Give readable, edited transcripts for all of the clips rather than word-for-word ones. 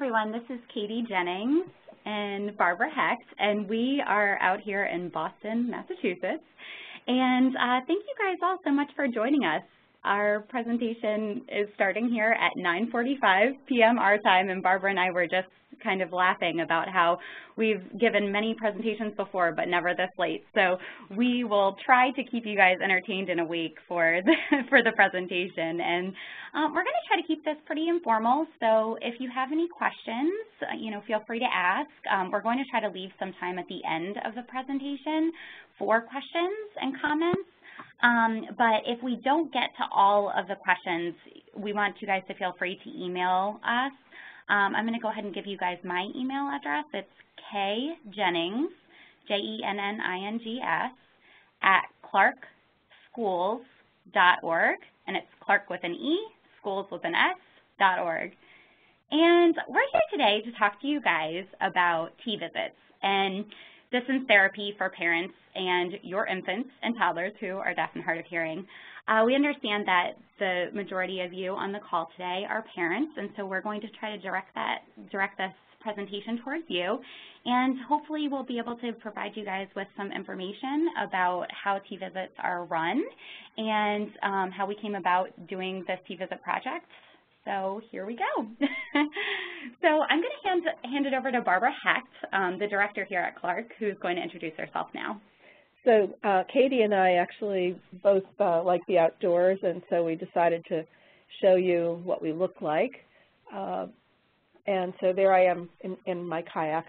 Everyone, this is Katie Jennings and Barbara Hecht, and we are out here in Boston, Massachusetts. And thank you guys all so much for joining us. Our presentation is starting here at 9:45 p.m. our time, and Barbara and I were just kind of laughing about how we've given many presentations before, but never this late. So we will try to keep you guys entertained in a week for the presentation. And we're going to try to keep this pretty informal. So if you have any questions, feel free to ask. We're going to try to leave some time at the end of the presentation for questions and comments. But if we don't get to all of the questions, we want you guys to feel free to email us. I'm going to go ahead and give you guys my email address. It's kjennings, Jennings, at clarkschools.org, and it's Clark with an E, schools with an S.org. And we're here today to talk to you guys about T-visits and distance therapy for parents and your infants and toddlers who are deaf and hard of hearing. We understand that the majority of you on the call today are parents, and so we're going to try to direct this presentation towards you, and hopefully we'll be able to provide you guys with some information about how T-visits are run and how we came about doing this T-visit project. So here we go. So I'm going to hand it over to Barbara Hecht, the director here at Clark, who's going to introduce herself now. So Katie and I actually both like the outdoors, and so we decided to show you what we look like. And so there I am in my kayak.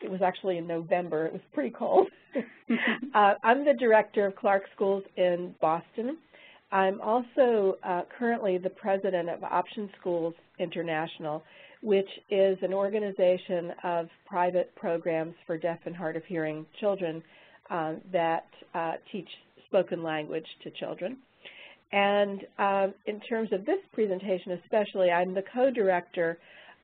It was actually in November. It was pretty cold. I'm the director of Clark Schools in Boston. I'm also currently the president of Option Schools International, which is an organization of private programs for deaf and hard of hearing children that teach spoken language to children. And in terms of this presentation especially, I'm the co-director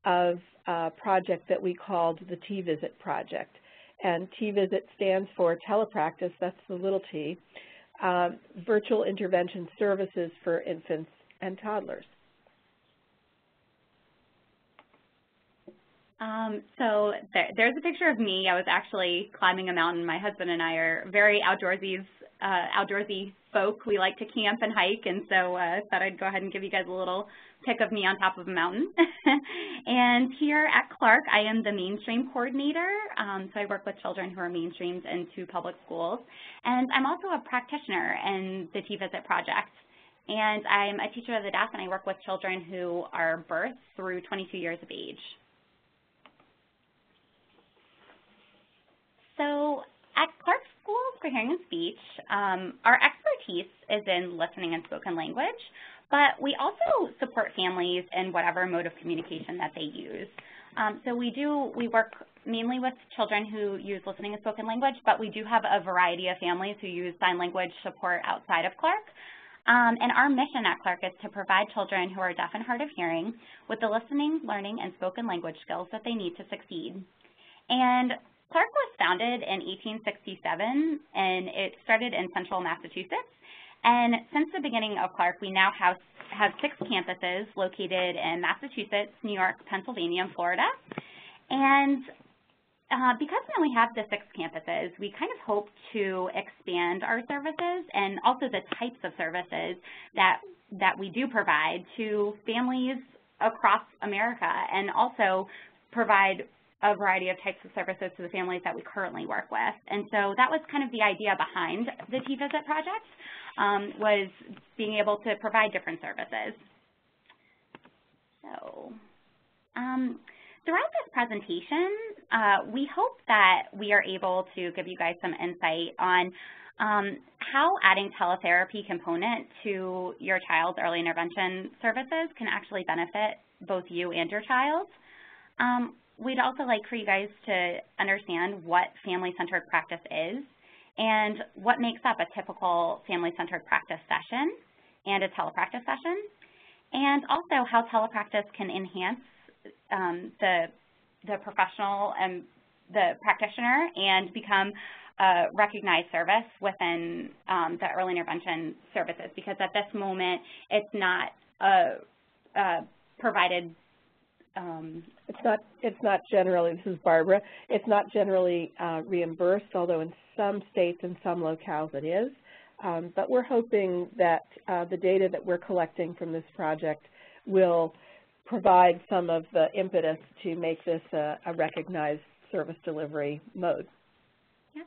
of a project that we called the T-Visit Project. And T-Visit stands for telepractice, that's the little t, virtual intervention services for infants and toddlers. So there's a picture of me. I was actually climbing a mountain. My husband and I are very outdoorsy folk. We like to camp and hike, and so I thought I'd go ahead and give you guys a little pic of me on top of a mountain. And here at Clark, I am the mainstream coordinator. So I work with children who are mainstreamed into public schools. And I'm also a practitioner in the T-Visit Project. And I'm a teacher of the deaf, and I work with children who are birth through 22 years of age. So at Clark Schools for Hearing and Speech, our expertise is in listening and spoken language, but we also support families in whatever mode of communication that they use. So we work mainly with children who use listening and spoken language, but we do have a variety of families who use sign language support outside of Clark. And our mission at Clark is to provide children who are deaf and hard of hearing with the listening, learning, and spoken language skills that they need to succeed. And Clark was founded in 1867, and it started in central Massachusetts. And since the beginning of Clark, we now have 6 campuses located in Massachusetts, New York, Pennsylvania, and Florida. And because we only have the 6 campuses, we kind of hope to expand our services and also the types of services that we do provide to families across America, and also provide a variety of types of services to the families that we currently work with. And so that was kind of the idea behind the T-Visit Project, was being able to provide different services. So throughout this presentation, we hope that we are able to give you guys some insight on how adding teletherapy component to your child's early intervention services can actually benefit both you and your child. We'd also like for you guys to understand what family-centered practice is and what makes up a typical family-centered practice session and a telepractice session, and also how telepractice can enhance the professional and the practitioner and become a recognized service within the early intervention services, because at this moment it's not provided It's not generally, this is Barbara, it's not generally reimbursed, although in some states and some locales it is. But we're hoping that the data that we're collecting from this project will provide some of the impetus to make this a recognized service delivery mode. Yeah.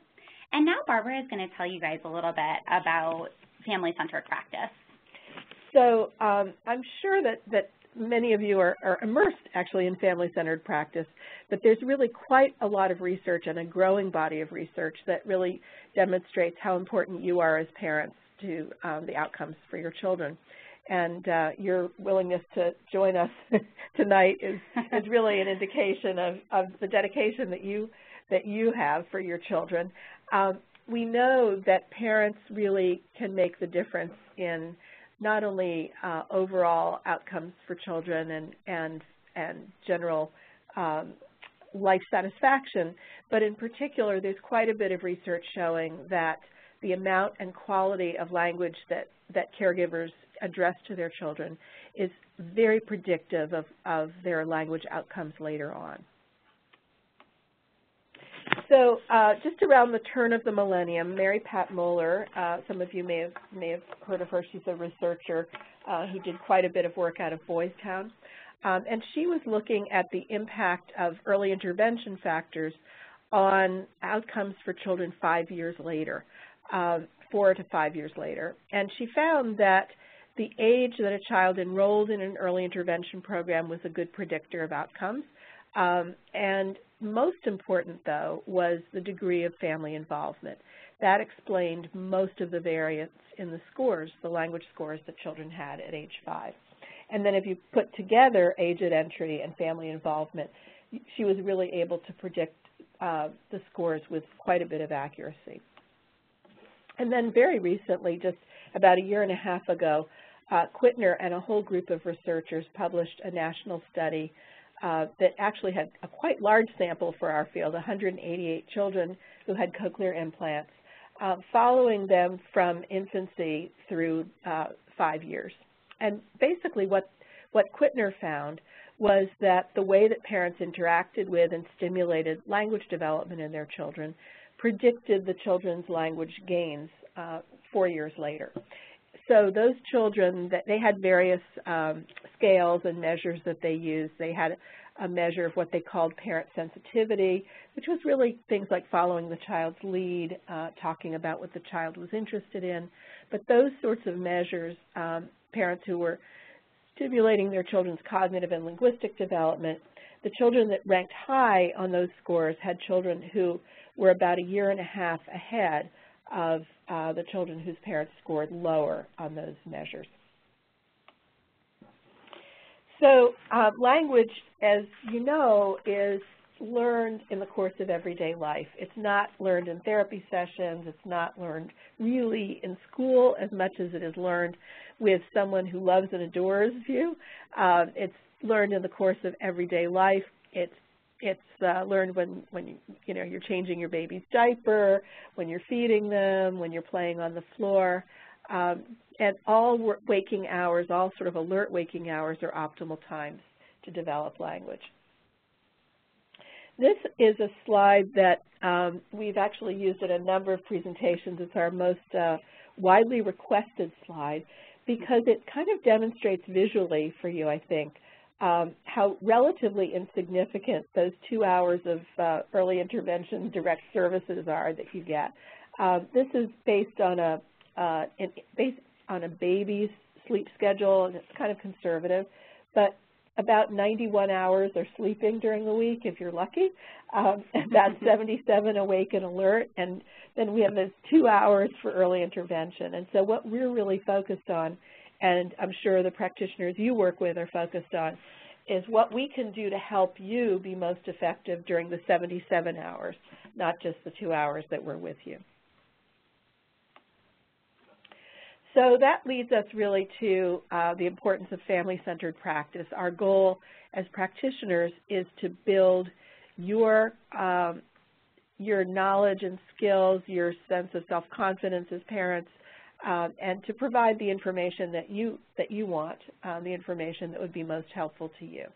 And now Barbara is going to tell you guys a little bit about family-centered practice. So I'm sure that many of you are immersed actually in family-centered practice, but there's really quite a lot of research and a growing body of research that really demonstrates how important you are as parents to the outcomes for your children. And your willingness to join us tonight is really an indication of the dedication that you have for your children. We know that parents really can make the difference in not only overall outcomes for children and general life satisfaction, but in particular there's quite a bit of research showing that the amount and quality of language that caregivers address to their children is very predictive of their language outcomes later on. So just around the turn of the millennium, Mary Pat Moeller, some of you may have heard of her. She's a researcher who did quite a bit of work out of Boys Town. And she was looking at the impact of early intervention factors on outcomes for children 5 years later, 4 to 5 years later. And she found that the age that a child enrolled in an early intervention program was a good predictor of outcomes. And most important, though, was the degree of family involvement. That explained most of the variance in the scores, the language scores that children had at age 5. And then if you put together age at entry and family involvement, she was really able to predict the scores with quite a bit of accuracy. And then very recently, just about a year and a half ago, Quittner and a whole group of researchers published a national study that actually had a quite large sample for our field, 188 children who had cochlear implants, following them from infancy through 5 years. And basically what Quittner found was that the way that parents interacted with and stimulated language development in their children predicted the children's language gains 4 years later. So those children, they had various scales and measures that they used. They had a measure of what they called parent sensitivity, which was really things like following the child's lead, talking about what the child was interested in. But those sorts of measures, parents who were stimulating their children's cognitive and linguistic development, the children that ranked high on those scores had children who were about a year and a half ahead of the children whose parents scored lower on those measures. So language, as you know, is learned in the course of everyday life. It's not learned in therapy sessions. It's not learned really in school as much as it is learned with someone who loves and adores you. It's learned in the course of everyday life. It's learned when you're changing your baby's diaper, when you're feeding them, when you're playing on the floor. And all waking hours, all sort of alert waking hours are optimal times to develop language. This is a slide that we've actually used in a number of presentations. It's our most widely requested slide because it kind of demonstrates visually for you, I think, how relatively insignificant those 2 hours of early intervention direct services are that you get. This is based on a baby's sleep schedule, and it's kind of conservative, but about 91 hours are sleeping during the week if you're lucky, about 77 awake and alert, and then we have those 2 hours for early intervention. And so what we're really focused on, and I'm sure the practitioners you work with are focused on, is what we can do to help you be most effective during the 77 hours, not just the 2 hours that we're with you. So that leads us really to the importance of family-centered practice. Our goal as practitioners is to build your knowledge and skills, your sense of self-confidence as parents, and to provide the information that you want, the information that would be most helpful to you.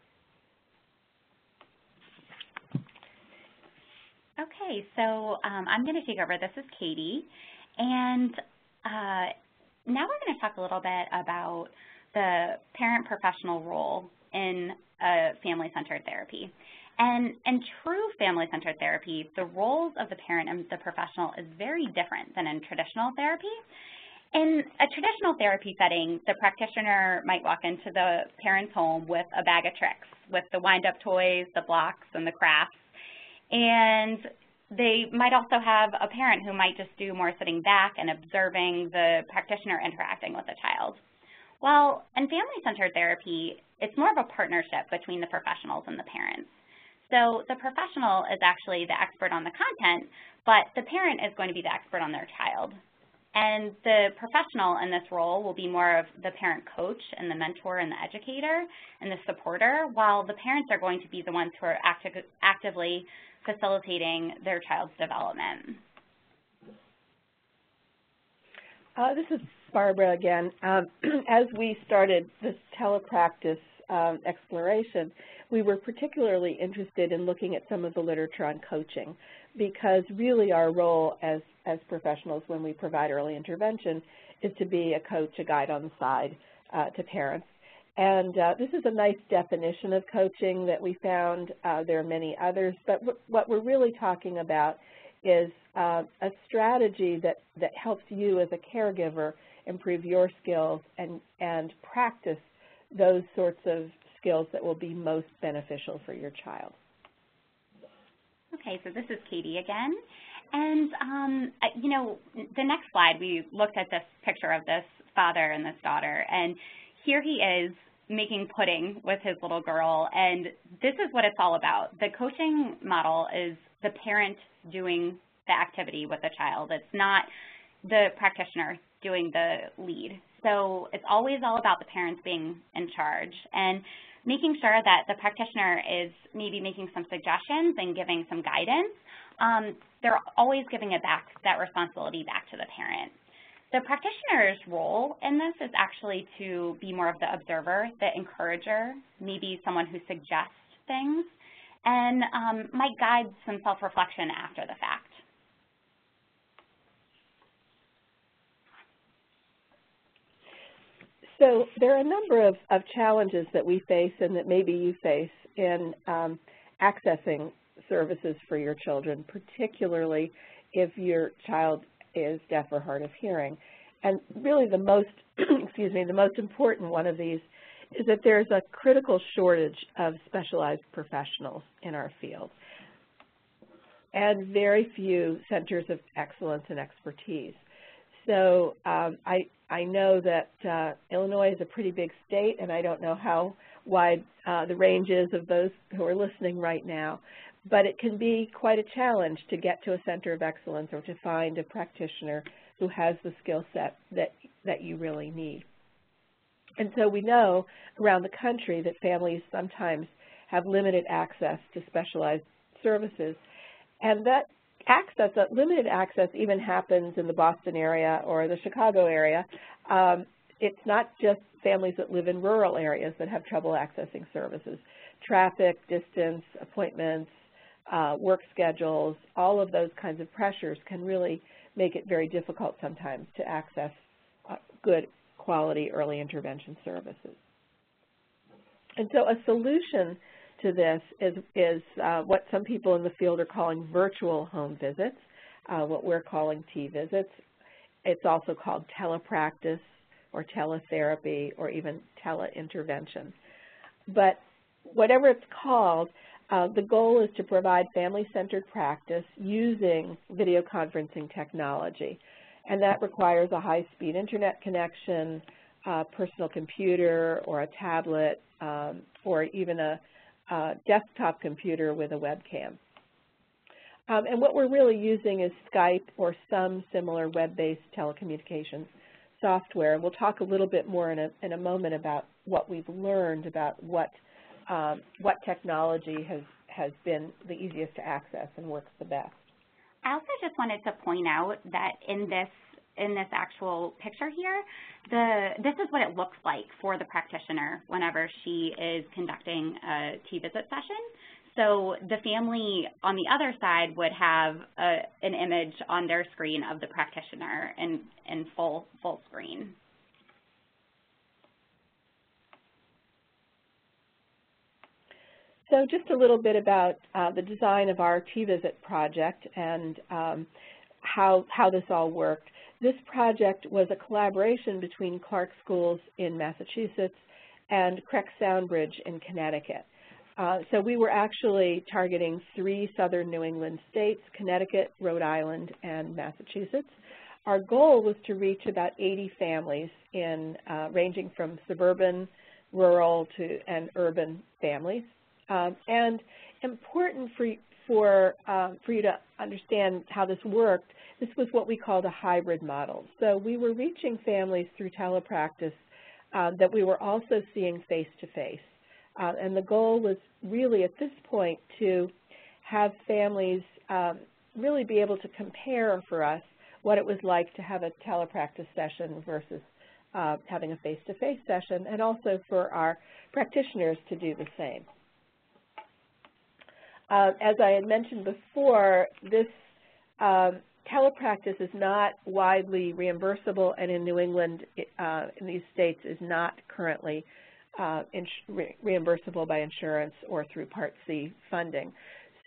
Okay, so I'm going to take over. This is Katie, and now we're going to talk a little bit about the parent-professional role in family-centered therapy. And in true family-centered therapy, the roles of the parent and the professional is very different than in traditional therapy. In a traditional therapy setting, the practitioner might walk into the parent's home with a bag of tricks, with the wind-up toys, the blocks, and the crafts. And they might also have a parent who might just do more sitting back and observing the practitioner interacting with the child. Well, in family-centered therapy, it's more of a partnership between the professionals and the parents. So the professional is actually the expert on the content, but the parent is going to be the expert on their child. And the professional in this role will be more of the parent coach and the mentor and the educator and the supporter, while the parents are going to be the ones who are actively facilitating their child's development. This is Barbara again. As we started this telepractice exploration, we were particularly interested in looking at some of the literature on coaching, because really our role as professionals when we provide early intervention is to be a coach, a guide on the side to parents. And this is a nice definition of coaching that we found. There are many others, but what we're really talking about is a strategy that helps you as a caregiver improve your skills and practice those sorts of skills that will be most beneficial for your child. Okay, so this is Katie again. And, you know, the next slide, we looked at this picture of this father and this daughter, and here he is making pudding with his little girl, and this is what it's all about. The coaching model is the parent doing the activity with the child. It's not the practitioner doing the lead. So it's always all about the parents being in charge and making sure that the practitioner is maybe making some suggestions and giving some guidance. They're always giving it back, that responsibility back to the parent. The practitioner's role in this is actually to be more of the observer, the encourager, maybe someone who suggests things, and might guide some self-reflection after the fact. So there are a number of challenges that we face and that maybe you face in accessing services for your children, particularly if your child is deaf or hard of hearing. And really the most, the most important one of these is that there's a critical shortage of specialized professionals in our field and very few centers of excellence and expertise. So I know that Illinois is a pretty big state, and I don't know how wide the range is of those who are listening right now, but it can be quite a challenge to get to a center of excellence or to find a practitioner who has the skill set that you really need. And so we know around the country that families sometimes have limited access to specialized services, and that limited access even happens in the Boston area or the Chicago area. It's not just families that live in rural areas that have trouble accessing services. Traffic, distance, appointments, work schedules, all of those kinds of pressures can really make it very difficult sometimes to access good quality early intervention services. And so a solution to this is what some people in the field are calling virtual home visits, what we're calling T-visits. It's also called telepractice or teletherapy or even teleintervention. But whatever it's called, the goal is to provide family-centered practice using video conferencing technology. And that requires a high-speed internet connection, a personal computer or a tablet, or even a desktop computer with a webcam. And what we're really using is Skype or some similar web-based telecommunications software. We'll talk a little bit more in a moment about what we've learned about what technology has been the easiest to access and works the best. I also just wanted to point out that in this in this actual picture here, this is what it looks like for the practitioner whenever she is conducting a T-visit session. So the family on the other side would have an image on their screen of the practitioner in full screen. So just a little bit about the design of our T-Visit project and how this all worked. This project was a collaboration between Clark Schools in Massachusetts and Creek Soundbridge in Connecticut. So we were actually targeting 3 southern New England states, Connecticut, Rhode Island, and Massachusetts. Our goal was to reach about 80 families in ranging from suburban, rural, and urban families. And important for you to understand how this worked, this was what we called a hybrid model. So we were reaching families through telepractice that we were also seeing face-to-face. And the goal was really at this point to have families really be able to compare for us what it was like to have a telepractice session versus having a face-to-face session, and also for our practitioners to do the same. As I had mentioned before, this telepractice is not widely reimbursable, and in New England, in these states, is not currently reimbursable by insurance or through Part C funding.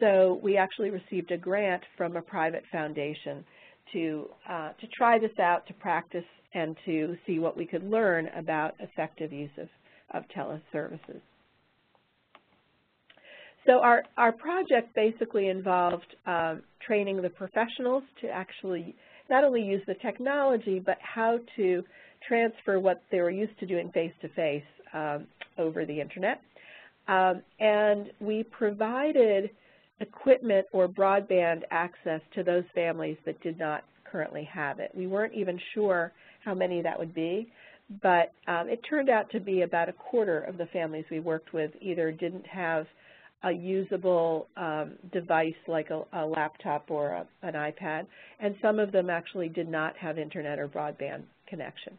So we actually received a grant from a private foundation to try this out, to practice, and to see what we could learn about effective use of teleservices. So our project basically involved training the professionals to actually not only use the technology, but how to transfer what they were used to doing face-to-face over the internet. And we provided equipment or broadband access to those families that did not currently have it. We weren't even sure how many that would be, but it turned out to be about a quarter of the families we worked with either didn't have a usable device like a laptop or an iPad, and some of them actually did not have internet or broadband connection.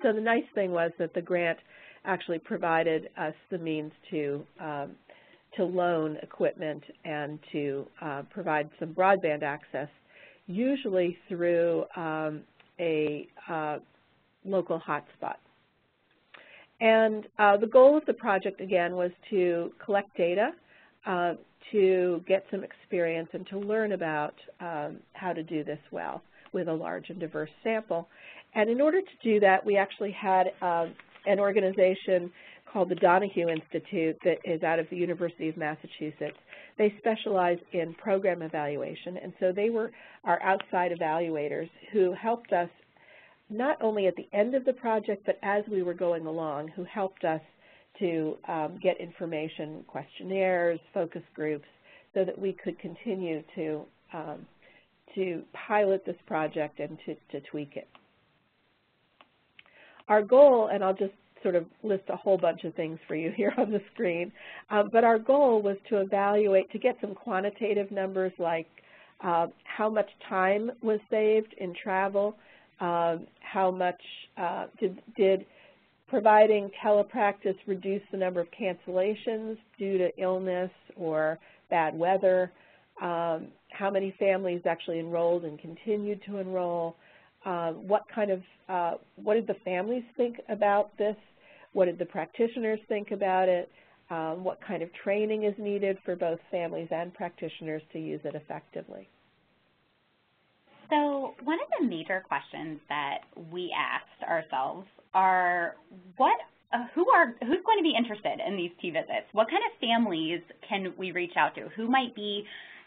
So the nice thing was that the grant actually provided us the means to loan equipment and to provide some broadband access, usually through a local hotspot. And the goal of the project, again, was to collect data, to get some experience, and to learn about how to do this well with a large and diverse sample. And in order to do that, we actually had an organization called the Donahue Institute that is out of the University of Massachusetts. They specialize in program evaluation, and so they were our outside evaluators who helped us not only at the end of the project, but as we were going along, who helped us to get information, questionnaires, focus groups, so that we could continue to pilot this project and to tweak it. Our goal, and I'll just sort of list a whole bunch of things for you here on the screen, but our goal was to evaluate, to get some quantitative numbers like how much time was saved in travel, how much did providing telepractice reduce the number of cancellations due to illness or bad weather, how many families actually enrolled and continued to enroll, what did the families think about this, what did the practitioners think about it, what kind of training is needed for both families and practitioners to use it effectively. So one of the major questions that we asked ourselves are who's going to be interested in these T-visits? What kind of families can we reach out to? Who might be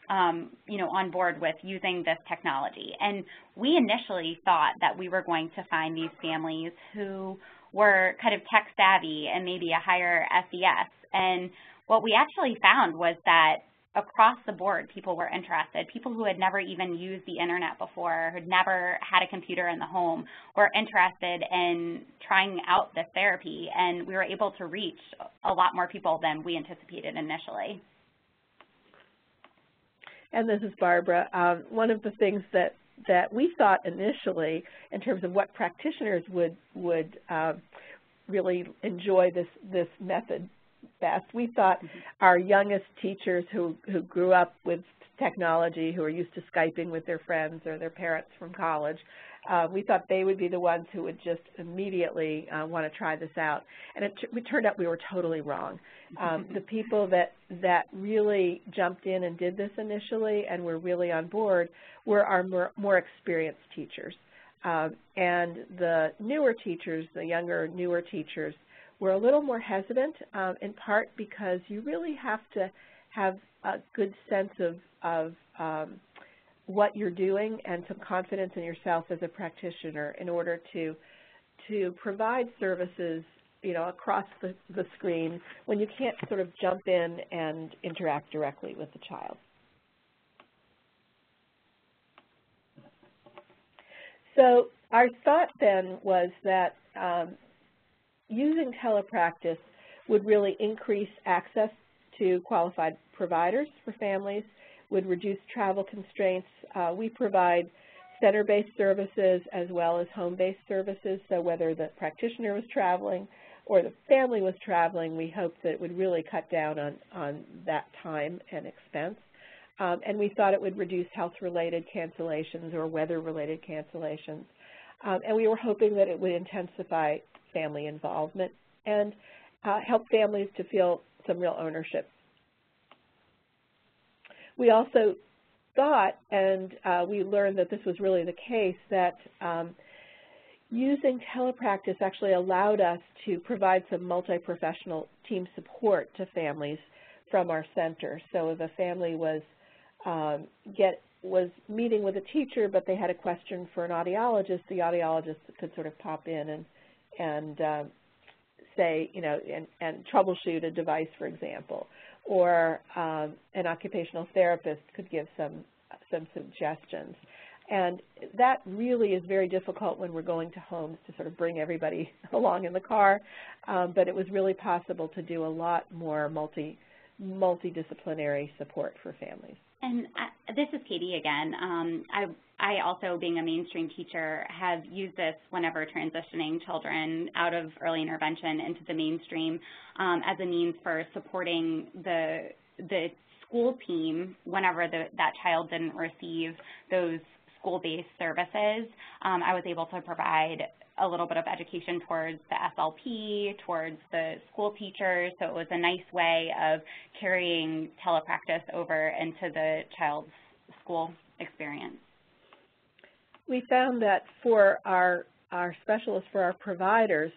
on board with using this technology? And we initially thought that we were going to find these families who were kind of tech savvy and maybe a higher SES. And what we actually found was that across the board, people were interested. People who had never even used the internet before, who'd never had a computer in the home, were interested in trying out this therapy, and we were able to reach a lot more people than we anticipated initially. And this is Barbara. One of the things that that we thought initially, in terms of what practitioners would really enjoy this method best, we thought our youngest teachers who grew up with technology, who are used to Skyping with their friends or their parents from college, we thought they would be the ones who would just immediately want to try this out. And it turned out we were totally wrong. The people that really jumped in and did this initially and were really on board were our more experienced teachers. And the newer teachers, the younger, newer teachers, were a little more hesitant, in part because you really have to have a good sense of what you're doing and some confidence in yourself as a practitioner in order to provide services, across the screen when you can't sort of jump in and interact directly with the child. So our thought then was that using telepractice would really increase access to qualified providers for families, would reduce travel constraints. We provide center-based services as well as home-based services, so whether the practitioner was traveling or the family was traveling, we hoped that it would really cut down on that time and expense. And we thought it would reduce health-related cancellations or weather-related cancellations. And we were hoping that it would intensify family involvement and help families to feel some real ownership. We also thought, and we learned that this was really the case, that using telepractice actually allowed us to provide some multi-professional team support to families from our center. So if a family was meeting with a teacher, but they had a question for an audiologist, the audiologist could sort of pop in and say, and troubleshoot a device, for example. Or an occupational therapist could give some suggestions. And that really is very difficult when we're going to homes to sort of bring everybody along in the car, but it was really possible to do a lot more multidisciplinary support for families. And this is Katie again. I also, being a mainstream teacher, have used this whenever transitioning children out of early intervention into the mainstream as a means for supporting the school team whenever that child didn't receive those school-based services. I was able to provide a little bit of education towards the SLP, towards the school teachers, so it was a nice way of carrying telepractice over into the child's school experience. We found that for our specialists, for our providers,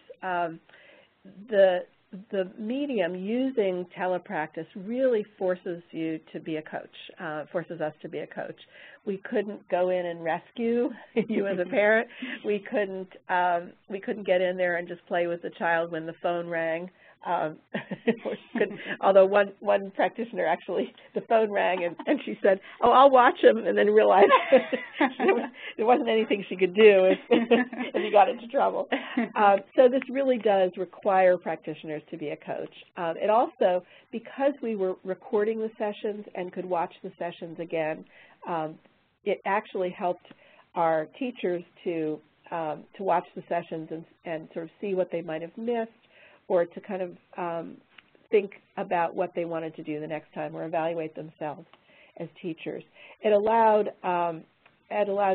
the medium using telepractice really forces you to be a coach, forces us to be a coach. We couldn't go in and rescue you as a parent. We couldn't get in there and just play with the child when the phone rang. Although one practitioner actually, the phone rang and she said, "Oh, I'll watch him," and then realized there wasn't anything she could do if he got into trouble. So this really does require practitioners to be a coach. It also, because we were recording the sessions and could watch the sessions again, it actually helped our teachers to watch the sessions and sort of see what they might have missed, or to kind of think about what they wanted to do the next time or evaluate themselves as teachers. It allowed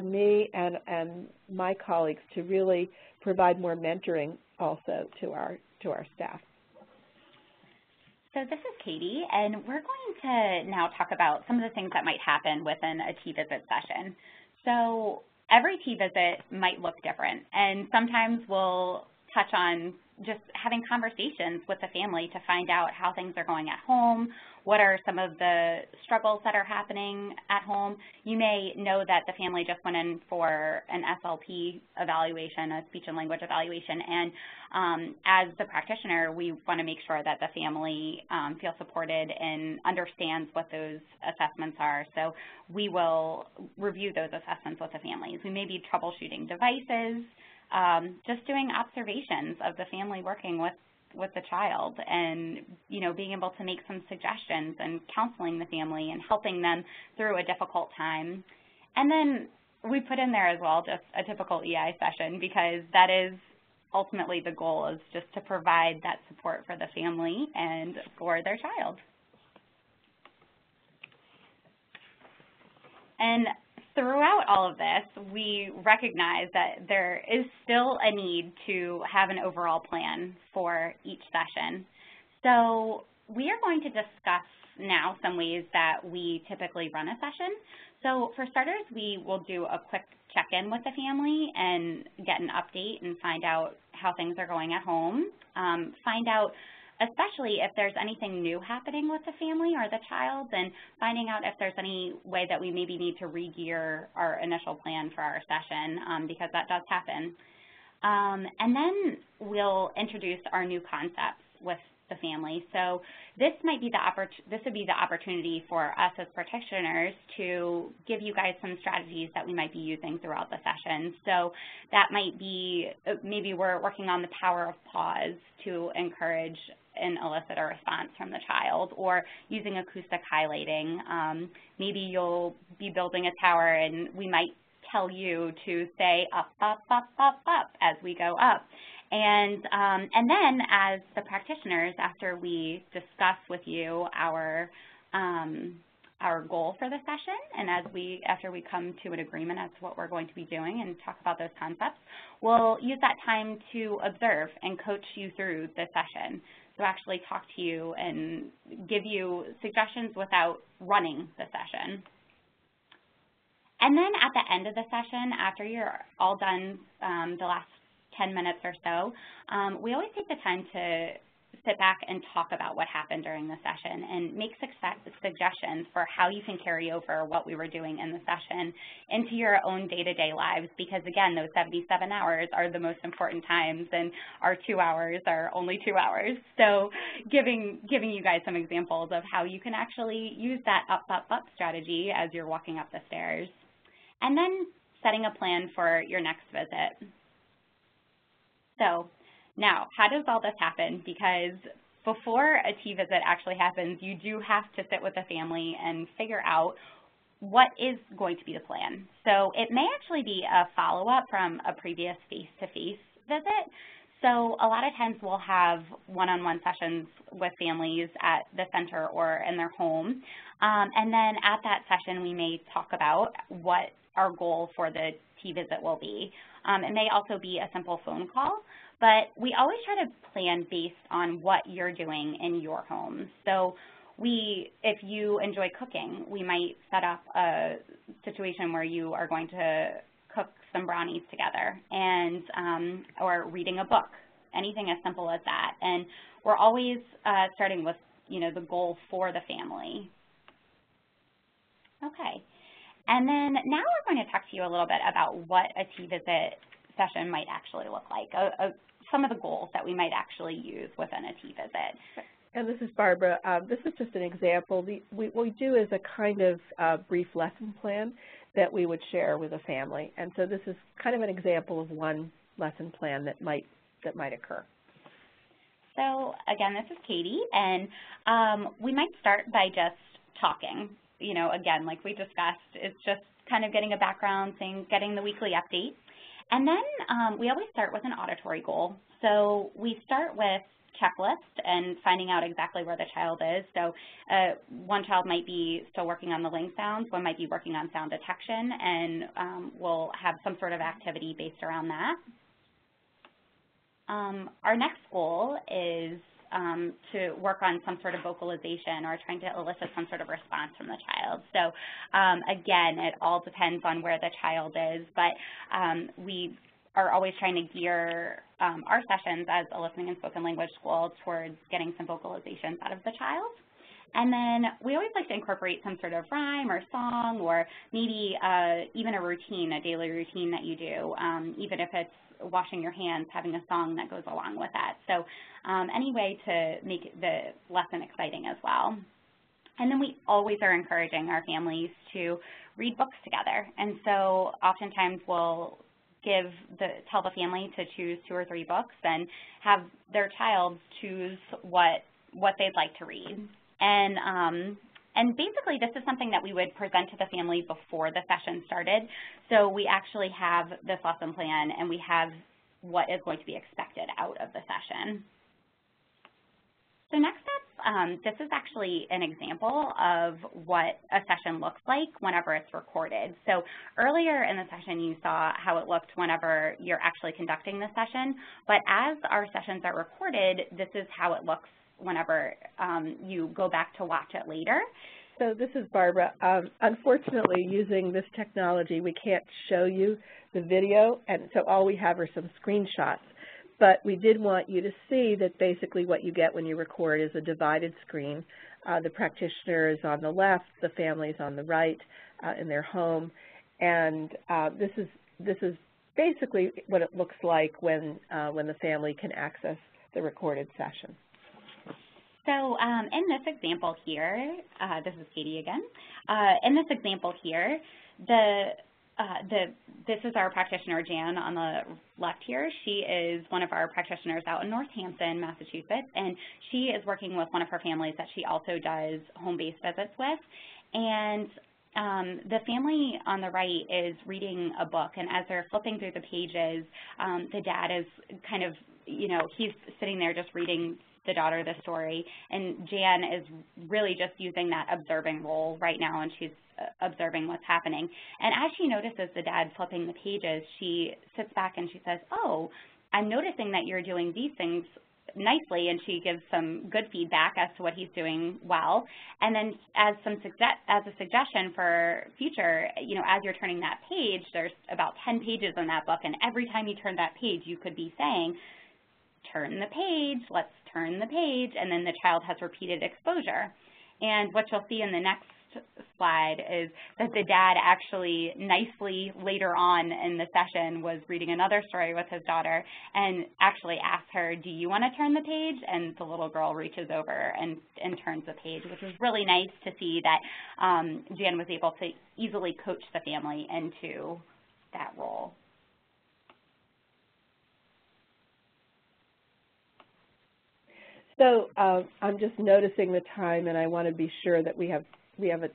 me and my colleagues to really provide more mentoring also to our staff. So this is Katie, and we're going to now talk about some of the things that might happen within a T-visit session. So every T-visit might look different, and sometimes we'll touch on just having conversations with the family to find out how things are going at home, what are some of the struggles that are happening at home. You may know that the family just went in for an SLP evaluation, a speech and language evaluation, and as the practitioner, we want to make sure that the family feels supported and understands what those assessments are. So we will review those assessments with the families. We may be troubleshooting devices, just doing observations of the family working with the child, and being able to make some suggestions and counseling the family and helping them through a difficult time. And then we put in there as well just a typical EI session, because that is ultimately the goal, is just to provide that support for the family and for their child. And throughout all of this, we recognize that there is still a need to have an overall plan for each session. So we are going to discuss now some ways that we typically run a session. So for starters, we will do a quick check-in with the family and get an update and find out how things are going at home. Find out especially if there's anything new happening with the family or the child, and finding out if there's any way that we maybe need to re-gear our initial plan for our session, because that does happen. And then we'll introduce our new concepts with the family. So this would be the opportunity for us as practitioners to give you guys some strategies that we might be using throughout the session. So that might be, maybe we're working on the power of pause to encourage and elicit a response from the child, or using acoustic highlighting. Maybe you'll be building a tower and we might tell you to say up, up, up, up, up as we go up. And then as the practitioners, after we discuss with you our goal for the session, and after we come to an agreement as to what we're going to be doing and talk about those concepts, we'll use that time to observe and coach you through the session. So actually talk to you and give you suggestions without running the session. And then at the end of the session, after you're all done the last 10 minutes or so, we always take the time to sit back and talk about what happened during the session and make suggestions for how you can carry over what we were doing in the session into your own day-to-day lives, because again, those 77 hours are the most important times, and our 2 hours are only 2 hours. So giving you guys some examples of how you can actually use that up, up, up strategy as you're walking up the stairs. And then setting a plan for your next visit. So now, how does all this happen? Because before a T visit actually happens, you do have to sit with the family and figure out what is going to be the plan. So it may actually be a follow-up from a previous face-to-face visit. So a lot of times we'll have one-on-one sessions with families at the center or in their home. And then at that session, we may talk about what our goal for the T visit will be. It may also be a simple phone call, but we always try to plan based on what you're doing in your home. So if you enjoy cooking, we might set up a situation where you are going to cook some brownies together, and or reading a book, anything as simple as that. And we're always starting with, the goal for the family. Okay. And then now we're going to talk to you a little bit about what a T-visit session might actually look like, some of the goals that we might actually use within a T-visit. And this is Barbara. This is just an example. What we do is a kind of brief lesson plan that we would share with a family. And so this is kind of an example of one lesson plan that might occur. So again, this is Katie, and we might start by just talking. Again, like we discussed, it's just kind of getting a background thing, getting the weekly update. And then we always start with an auditory goal. So we start with checklist and finding out exactly where the child is. So one child might be still working on the ling sounds, one might be working on sound detection, and we'll have some sort of activity based around that. Our next goal is to work on some sort of vocalization or trying to elicit some sort of response from the child. So again, it all depends on where the child is, but we are always trying to gear our sessions as a listening and spoken language school towards getting some vocalizations out of the child. And then we always like to incorporate some sort of rhyme or song, or maybe even a routine, a daily routine that you do, even if it's washing your hands, having a song that goes along with that. So any way to make the lesson exciting as well. And then we always are encouraging our families to read books together. And so oftentimes we'll tell the family to choose 2 or 3 books and have their child choose what they'd like to read. And And basically, this is something that we would present to the family before the session started. So we actually have this lesson plan, and we have what is going to be expected out of the session. So next up, this is actually an example of what a session looks like whenever it's recorded. So earlier in the session, you saw how it looked whenever you're actually conducting the session, but as our sessions are recorded, this is how it looks whenever you go back to watch it later. So this is Barbara. Unfortunately, using this technology, we can't show you the video, and so all we have are some screenshots. But we did want you to see that basically what you get when you record is a divided screen. The practitioner is on the left, the family is on the right in their home, and this is basically what it looks like when the family can access the recorded session. So in this example here, this is Katie again. In this example here, this is our practitioner, Jan, on the left here. She is one of our practitioners out in Northampton, Massachusetts, and she is working with one of her families that she also does home-based visits with. And the family on the right is reading a book, and as they're flipping through the pages, the dad is kind of, he's sitting there just reading the daughter the story, and Jan is really just using that observing role right now, and she's observing what's happening. And as she notices the dad flipping the pages, she sits back and she says, "Oh, I'm noticing that you're doing these things nicely," and she gives some good feedback as to what he's doing well. And then as a suggestion for future, as you're turning that page, there's about 10 pages in that book, and every time you turn that page, you could be saying, "Turn the page, let's turn the page," and then the child has repeated exposure. And what you'll see in the next slide is that the dad actually nicely later on in the session was reading another story with his daughter and actually asked her, "Do you want to turn the page?" And the little girl reaches over and turns the page, which was really nice to see that Jan was able to easily coach the family into that role. So I'm just noticing the time, and I want to be sure that we have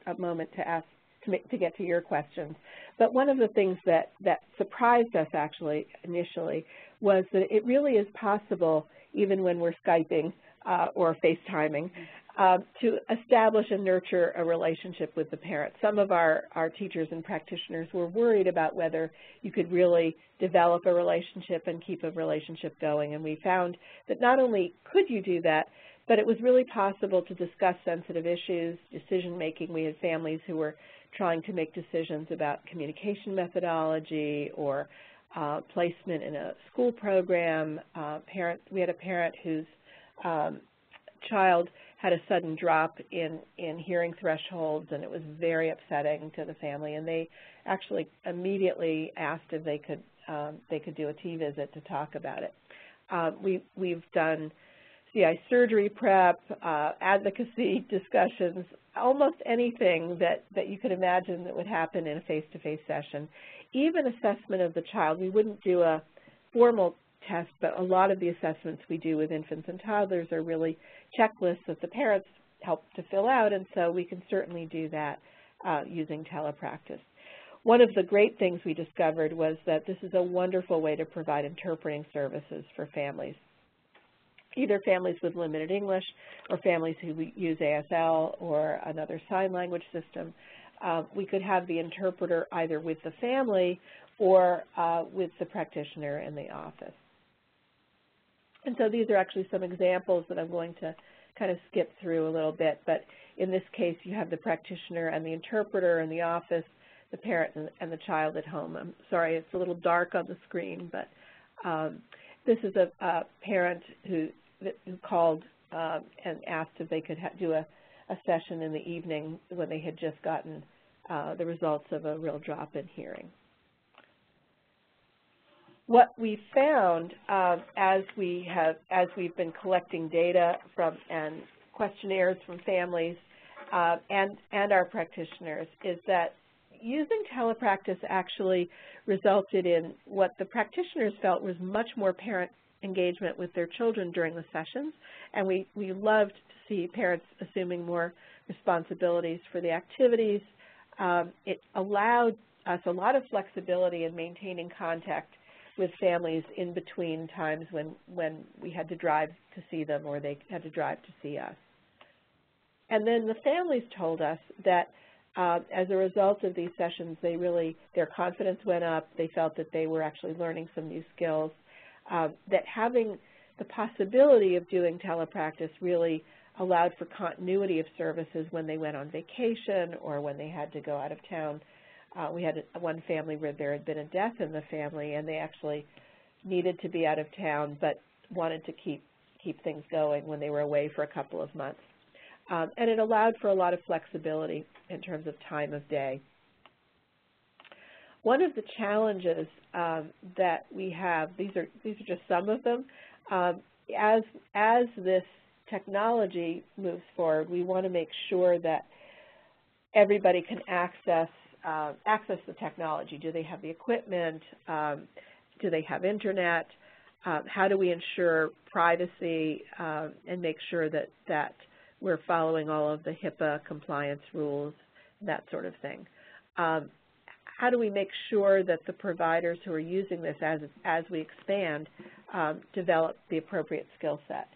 a moment to get to your questions. But one of the things that surprised us actually initially was that it really is possible, even when we're Skyping or FaceTiming, to establish and nurture a relationship with the parent. Some of our teachers and practitioners were worried about whether you could really develop a relationship and keep a relationship going, and we found that not only could you do that, but it was really possible to discuss sensitive issues, decision-making. We had families who were trying to make decisions about communication methodology or placement in a school program. We had a parent whose child had a sudden drop in hearing thresholds, and it was very upsetting to the family, and they actually immediately asked if they could do a T-visit to talk about it. We've done CI surgery prep, advocacy discussions, almost anything that you could imagine that would happen in a face-to-face session. Even assessment of the child. We wouldn't do a formal test, but a lot of the assessments we do with infants and toddlers are really checklists that the parents help to fill out, and so we can certainly do that using telepractice. One of the great things we discovered was that this is a wonderful way to provide interpreting services for families, either families with limited English or families who use ASL or another sign language system. We could have the interpreter either with the family or with the practitioner in the office. And so these are actually some examples that I'm going to kind of skip through a little bit, but in this case you have the practitioner and the interpreter in the office, the parent and the child at home. I'm sorry, it's a little dark on the screen, but this is a parent who called and asked if they could do a session in the evening when they had just gotten the results of a real drop in hearing. What we found as we've been collecting data from and questionnaires from families and our practitioners is that using telepractice actually resulted in what the practitioners felt was much more parent engagement with their children during the sessions, and we loved to see parents assuming more responsibilities for the activities. It allowed us a lot of flexibility in maintaining contact with families in between times when we had to drive to see them or they had to drive to see us. And then the families told us that as a result of these sessions, their confidence went up. They felt that they were actually learning some new skills, that having the possibility of doing telepractice really allowed for continuity of services when they went on vacation or when they had to go out of town. We had one family where there had been a death in the family, and they actually needed to be out of town but wanted to keep things going when they were away for a couple of months. And it allowed for a lot of flexibility in terms of time of day. One of the challenges that we have, these are just some of them, as this technology moves forward, we want to make sure that everybody can access the technology. Do they have the equipment? Do they have internet? How do we ensure privacy and make sure that we're following all of the HIPAA compliance rules, that sort of thing? How do we make sure that the providers who are using this as we expand develop the appropriate skill set?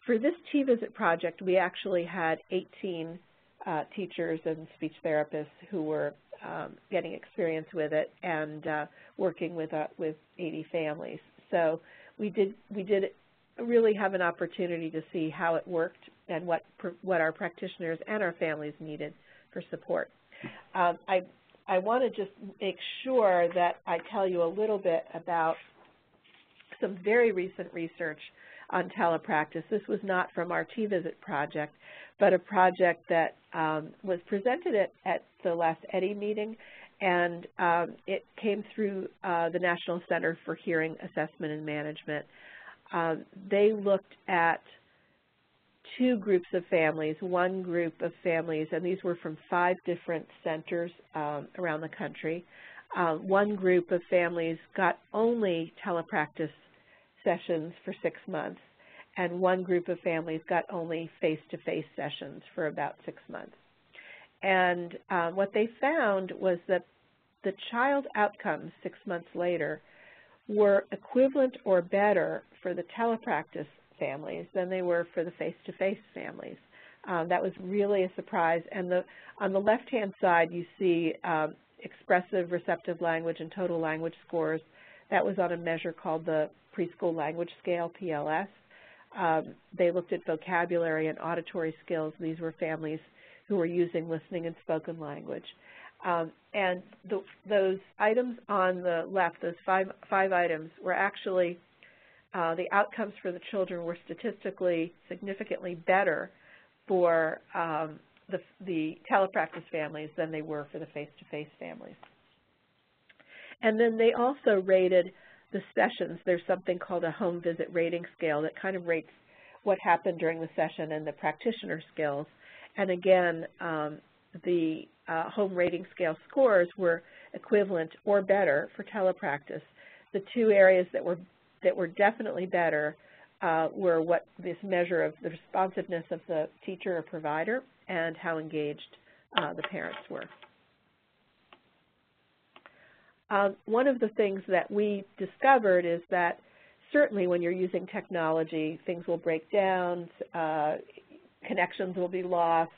For this T-Visit project, we actually had 18 teachers and speech therapists who were getting experience with it and working with 80 families. So we did really have an opportunity to see how it worked and what our practitioners and our families needed for support. I want to just make sure that I tell you a little bit about some very recent research on telepractice. This was not from our T-Visit project, but a project that was presented at the last EDDI meeting, and it came through the National Center for Hearing Assessment and Management. They looked at two groups of families, one group of families, and these were from 5 different centers around the country. One group of families got only telepractice sessions for 6 months, and one group of families got only face-to-face sessions for about 6 months. And what they found was that the child outcomes 6 months later were equivalent or better for the telepractice families than they were for the face-to-face families. That was really a surprise. And on the left-hand side, you see expressive receptive language and total language scores. That was on a measure called the Preschool Language Scale, PLS. They looked at vocabulary and auditory skills. These were families who were using listening and spoken language. And those items on the left, those five items, were actually the outcomes for the children were statistically significantly better for the telepractice families than they were for the face-to-face families. And then they also rated the sessions. There's something called a home visit rating scale that kind of rates what happened during the session and the practitioner skills. And again, the home rating scale scores were equivalent or better for telepractice. The two areas that were definitely better were what this measure of the responsiveness of the teacher or provider and how engaged the parents were. One of the things that we discovered is that certainly when you're using technology, things will break down, connections will be lost,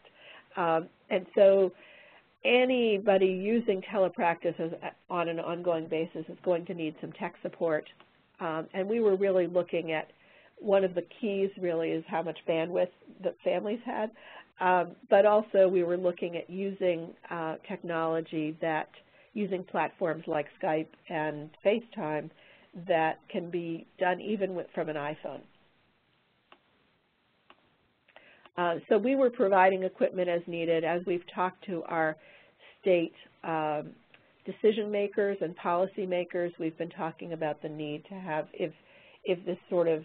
and so anybody using telepractice on an ongoing basis is going to need some tech support. And we were really looking at one of the keys really is how much bandwidth the families had, but also we were looking at using technology using platforms like Skype and FaceTime that can be done even from an iPhone. So we were providing equipment as needed. As we've talked to our state decision makers and policy makers, we've been talking about the need to have, if this sort of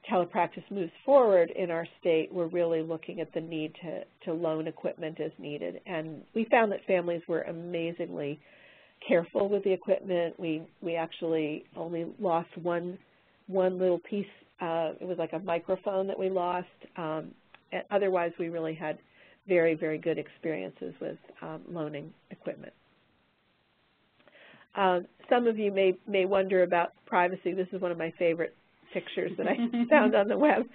telepractice moves forward in our state, we're really looking at the need to loan equipment as needed. And we found that families were amazingly careful with the equipment. We actually only lost one little piece. It was like a microphone that we lost. Otherwise, we really had very, very good experiences with loaning equipment. Some of you may wonder about privacy. This is one of my favorite pictures that I found on the web.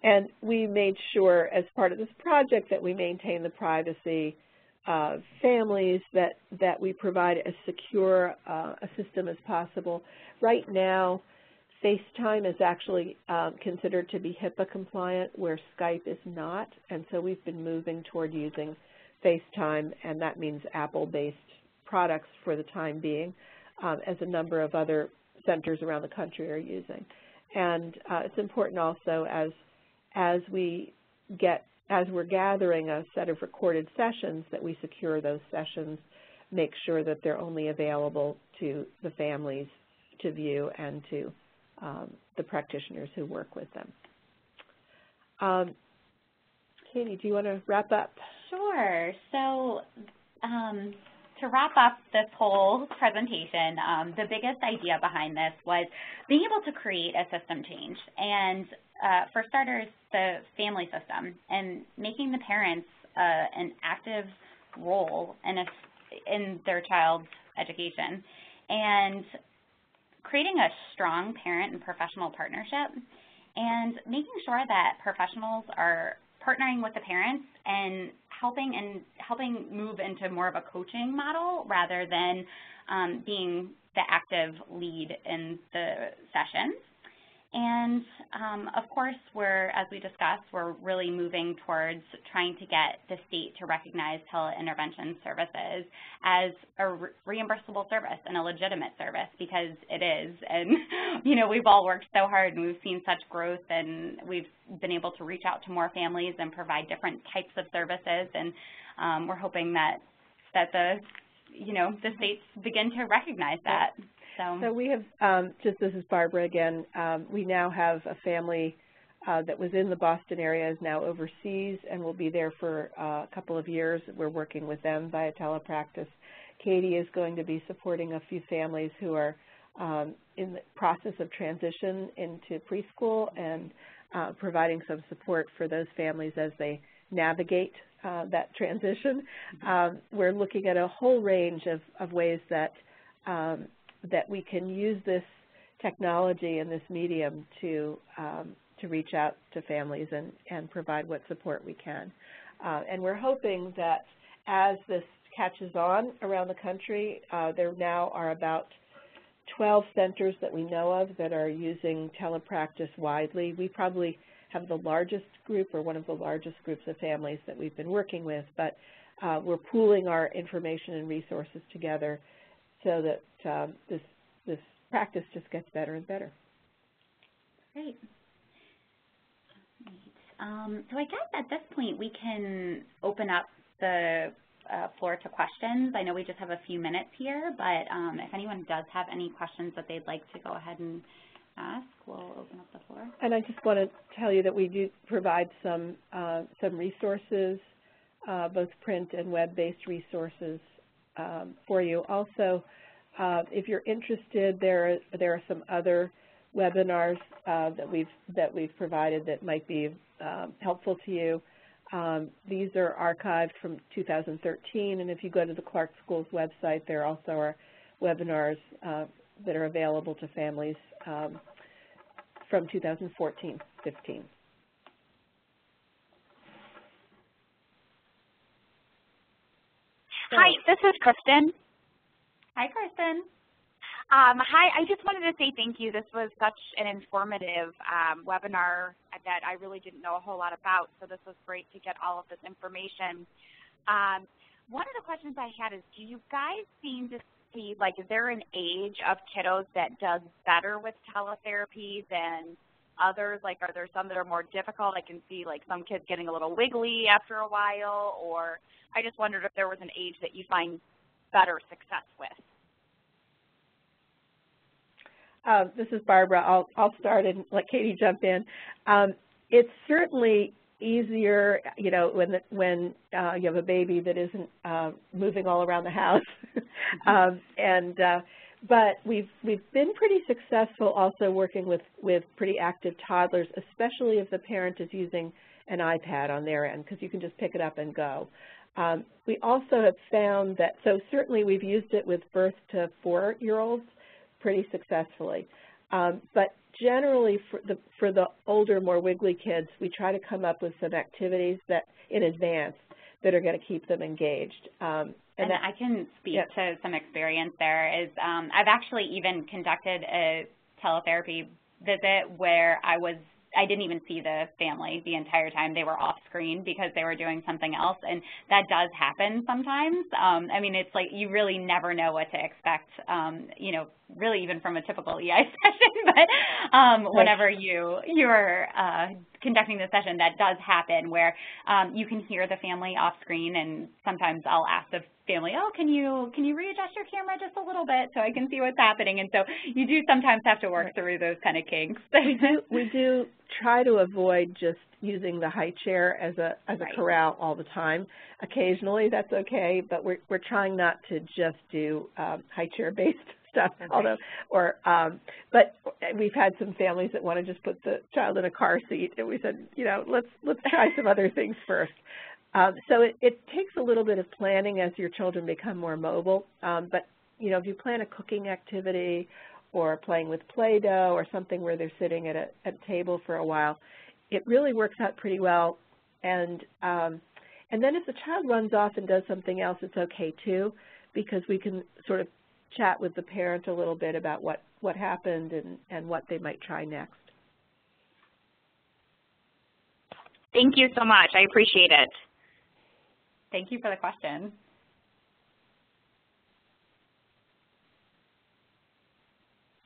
And we made sure as part of this project that we maintain the privacy of families, that we provide as secure a system as possible. Right now, FaceTime is actually considered to be HIPAA compliant, where Skype is not, and so we've been moving toward using FaceTime, and that means Apple-based products for the time being, as a number of other centers around the country are using. And it's important also as we're gathering a set of recorded sessions that we secure those sessions, make sure that they're only available to the families to view and to the practitioners who work with them. Katie, do you want to wrap up? Sure. So to wrap up this whole presentation, the biggest idea behind this was being able to create a system change. And for starters, the family system, and making the parents an active role in their child's education, and creating a strong parent and professional partnership, and making sure that professionals are partnering with the parents and helping move into more of a coaching model rather than being the active lead in the sessions. And of course, as we discussed, we're really moving towards trying to get the state to recognize teleintervention services as a reimbursable service and a legitimate service, because it is. And, we've all worked so hard and we've seen such growth, and we've been able to reach out to more families and provide different types of services. And we're hoping that the states begin to recognize that. So we have, this is Barbara again, we now have a family that was in the Boston area, is now overseas, and will be there for a couple of years. We're working with them via telepractice. Katie is going to be supporting a few families who are in the process of transition into preschool, and providing some support for those families as they navigate that transition. We're looking at a whole range of ways that we can use this technology and this medium to reach out to families and provide what support we can. And we're hoping that as this catches on around the country, there now are about 12 centers that we know of that are using telepractice widely. We probably have the largest group, or one of the largest groups of families that we've been working with, but we're pooling our information and resources together so that this practice just gets better and better. Great. So I guess at this point we can open up the floor to questions. I know we just have a few minutes here, but if anyone does have any questions that they'd like to go ahead and ask, we'll open up the floor. And I just want to tell you that we do provide some resources, both print and web-based resources for you. Also, if you're interested, there are some other webinars that we've provided that might be helpful to you. These are archived from 2013, and if you go to the Clark School's website, there also are webinars that are available to families from 2014-15. Hi, this is Kristen. Hi, Kristen. Hi, I just wanted to say thank you. This was such an informative webinar that I really didn't know a whole lot about, so this was great to get all of this information. One of the questions I had is, do you guys seem to see, is there an age of kiddos that does better with teletherapy than others? Are there some that are more difficult? I can see, some kids getting a little wiggly after a while, or I just wondered if there was an age that you find better success with. This is Barbara. I'll start and let Katie jump in. It's certainly easier, when you have a baby that isn't moving all around the house. But we've been pretty successful also working with pretty active toddlers, especially if the parent is using an iPad on their end because you can just pick it up and go. We also have found that, so certainly we've used it with birth to 4-year-olds pretty successfully. But generally for the older, more wiggly kids, we try to come up with some activities that in advance that are going to keep them engaged. And I can speak to some experience there. I've actually even conducted a teletherapy visit where I didn't even see the family the entire time. They were off screen because they were doing something else, and that does happen sometimes. I mean, it's like you really never know what to expect, you know, really even from a typical EI session, but whenever you're conducting the session, that does happen where you can hear the family off screen, and sometimes I'll ask the family, oh, can you readjust your camera just a little bit so I can see what's happening? And so you do sometimes have to work through those kind of kinks. We do try to avoid just using the high chair as a corral all the time. Occasionally that's okay, but we're trying not to just do high chair based stuff. Although, but we've had some families that want to just put the child in a car seat, and we said, you know, let's try some other things first. So it takes a little bit of planning as your children become more mobile, but you know, if you plan a cooking activity or playing with Play-Doh or something where they're sitting at a table for a while, it really works out pretty well. And then if the child runs off and does something else, it's okay too, because we can sort of chat with the parent a little bit about what happened and what they might try next. Thank you so much. I appreciate it. Thank you for the question.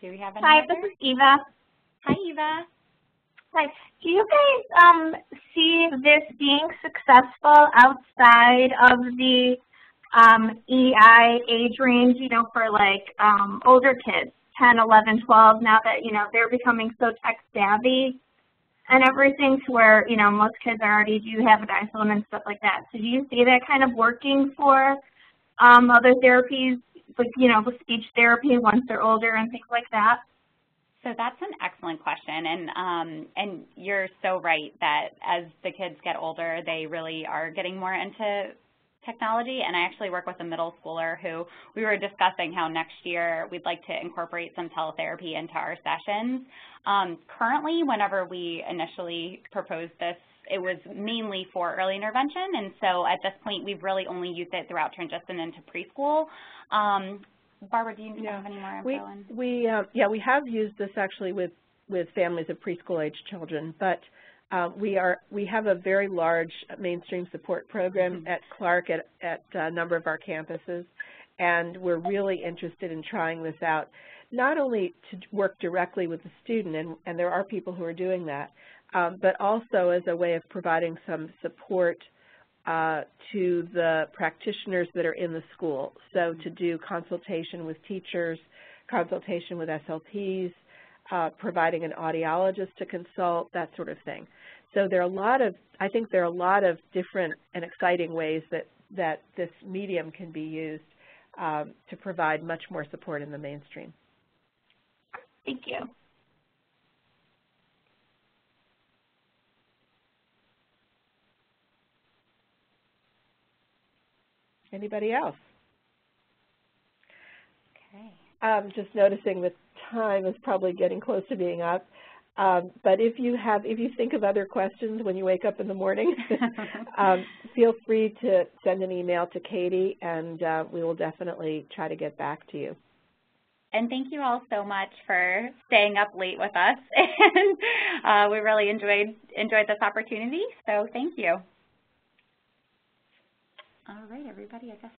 Do we have any Hi, other? this is Eva. Hi, Eva. Hi. Do you guys see this being successful outside of the EI age range, you know, for like older kids, 10, 11, 12, now that, you know, they're becoming so tech savvy and everything to where, you know, most kids already do have an iPhone and stuff like that. So do you see that kind of working for other therapies, like, you know, with speech therapy once they're older and things like that? So that's an excellent question, and you're so right that as the kids get older, they really are getting more into technology. And I actually work with a middle schooler who we were discussing how next year we'd like to incorporate some teletherapy into our sessions. Currently, whenever we initially proposed this, it was mainly for early intervention, and so at this point we've really only used it throughout transition into preschool. Barbara, do you have any more info? We have used this actually with families of preschool-age children, but we have a very large mainstream support program at Clark at a number of our campuses, and we're really interested in trying this out, not only to work directly with the student, and there are people who are doing that, but also as a way of providing some support to the practitioners that are in the school. So to do consultation with teachers, consultation with SLPs, providing an audiologist to consult, that sort of thing. So there are I think there are a lot of different and exciting ways that this medium can be used to provide much more support in the mainstream. Thank you. Anybody else? Okay. I'm just noticing that time is probably getting close to being up. But if you think of other questions when you wake up in the morning, feel free to send an email to Katie, and we will definitely try to get back to you. And thank you all so much for staying up late with us. And we really enjoyed this opportunity, so thank you. All right, everybody, I guess.